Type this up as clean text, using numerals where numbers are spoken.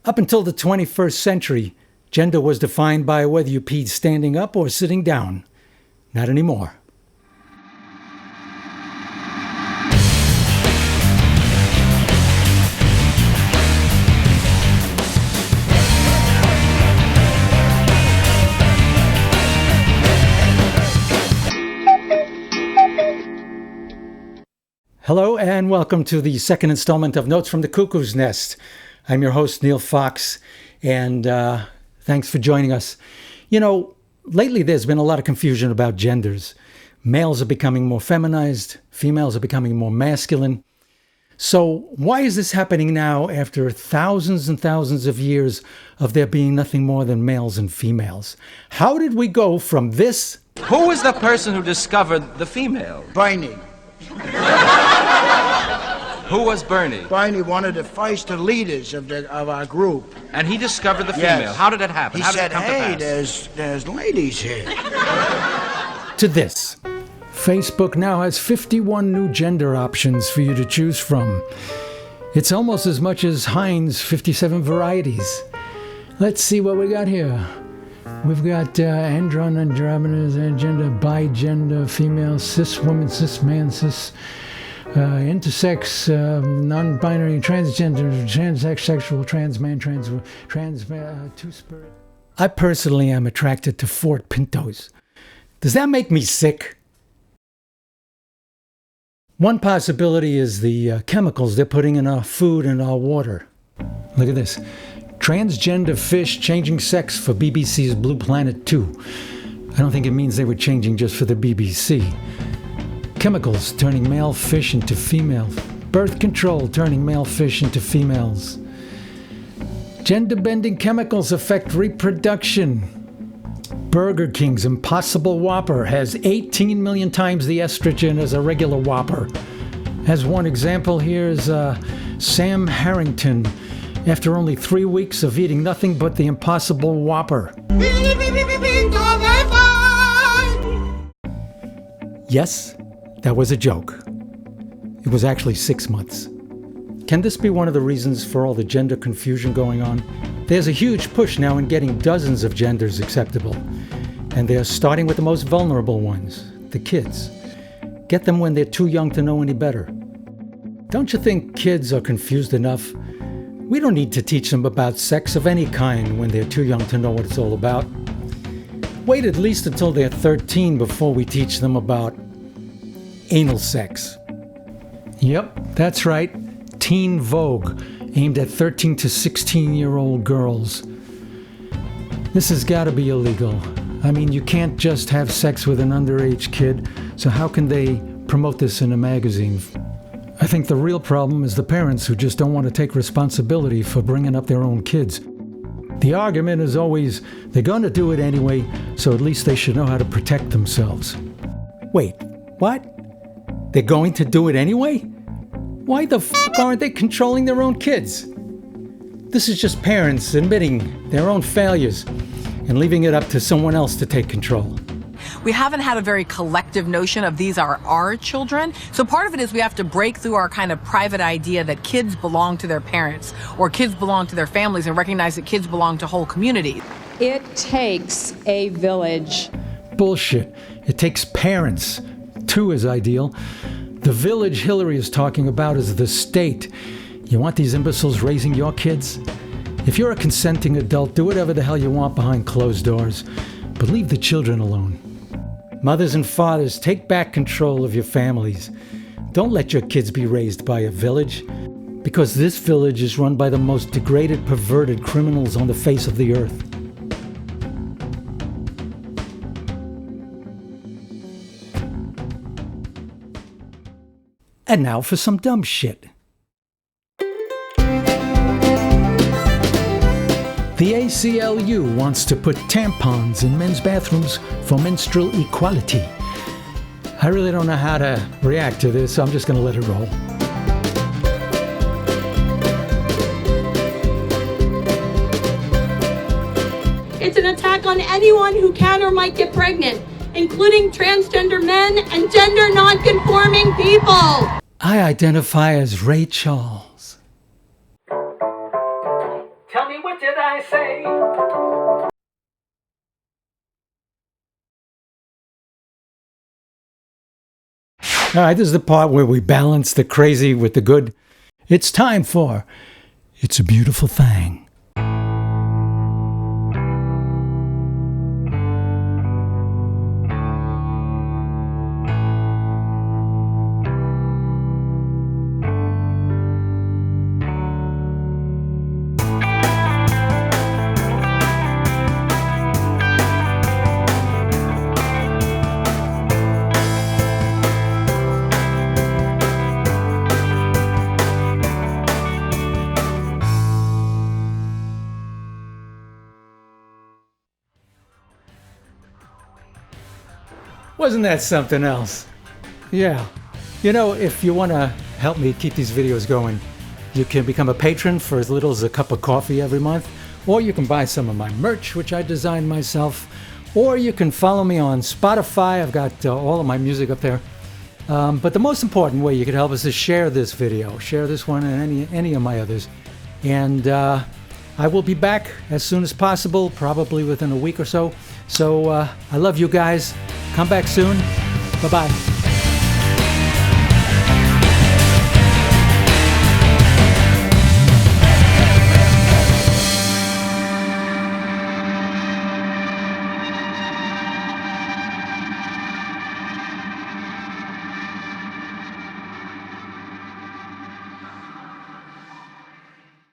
Up until the 21st century, gender was defined by whether you peed standing up or sitting down. Not anymore. Hello and welcome to the second installment of Notes from the Cuckoo's Nest. I'm your host, Neal Fox, and thanks for joining us. You know, lately there's been a lot of confusion about genders. Males are becoming more feminized, females are becoming more masculine. So why is this happening now after thousands and thousands of years of there being nothing more than males and females? How did we go from this? Who was the person who discovered the female? Bernie. Who was Bernie? Bernie, one of the first leaders of our group. And he discovered the female. Yes. How did it happen? He How did said, it come to hey, pass? there's ladies here. To this. Facebook now has 51 new gender options for you to choose from. It's almost as much as Heinz 57 varieties. Let's see what we got here. We've got andron, androgynous, agender, bigender, female, cis woman, cis man, cis intersex, non-binary, transgender, transsex, sexual, trans man, trans two-spirit. I personally am attracted to Ford Pintos. Does that make me sick? One possibility is the chemicals they're putting in our food and our water. Look at this. Transgender fish changing sex for BBC's Blue Planet 2. I don't think it means they were changing just for the BBC. Chemicals turning male fish into female. Birth control turning male fish into females. Gender-bending chemicals affect reproduction. Burger King's Impossible Whopper has 18 million times the estrogen as a regular Whopper. As one example, here's Sam Harrington, after only 3 weeks of eating nothing but the Impossible Whopper. Yes, that was a joke. It was actually 6 months. Can this be one of the reasons for all the gender confusion going on? There's a huge push now in getting dozens of genders acceptable. And they're starting with the most vulnerable ones, the kids. Get them when they're too young to know any better. Don't you think kids are confused enough? We don't need to teach them about sex of any kind when they're too young to know what it's all about. Wait at least until they're 13 before we teach them about anal sex. Yep, that's right. Teen Vogue, aimed at 13 to 16-year-old girls. This has got to be illegal. I mean, you can't just have sex with an underage kid, so how can they promote this in a magazine? I think the real problem is the parents who just don't want to take responsibility for bringing up their own kids. The argument is always, they're going to do it anyway, so at least they should know how to protect themselves. Wait, what? They're going to do it anyway? Why the f*** aren't they controlling their own kids? This is just parents admitting their own failures and leaving it up to someone else to take control. We haven't had a very collective notion of these are our children. So part of it is we have to break through our kind of private idea that kids belong to their parents or kids belong to their families and recognize that kids belong to whole communities. It takes a village. Bullshit. It takes parents. 2 is ideal. The village Hillary is talking about is the state. You want these imbeciles raising your kids? If you're a consenting adult, do whatever the hell you want behind closed doors, but leave the children alone. Mothers and fathers, take back control of your families. Don't let your kids be raised by a village, because this village is run by the most degraded, perverted criminals on the face of the earth. And now for some dumb shit. The ACLU wants to put tampons in men's bathrooms for menstrual equality. I really don't know how to react to this, so I'm just going to let it roll. It's an attack on anyone who can or might get pregnant, including transgender men and gender non-conforming people. I identify as Ray Charles. Tell me What did I say? All right, this is the part where we balance the crazy with the good. It's time for It's a Beautiful Thing. Wasn't that something else? Yeah. You know, if you want to help me keep these videos going, you can become a patron for as little as a cup of coffee every month, or you can buy some of my merch, which I designed myself, or you can follow me on Spotify. I've got all of my music up there. But the most important way you can help us is share this video. Share this one and any of my others. And I will be back as soon as possible, probably within a week or so. So I love you guys. Come back soon. Bye-bye.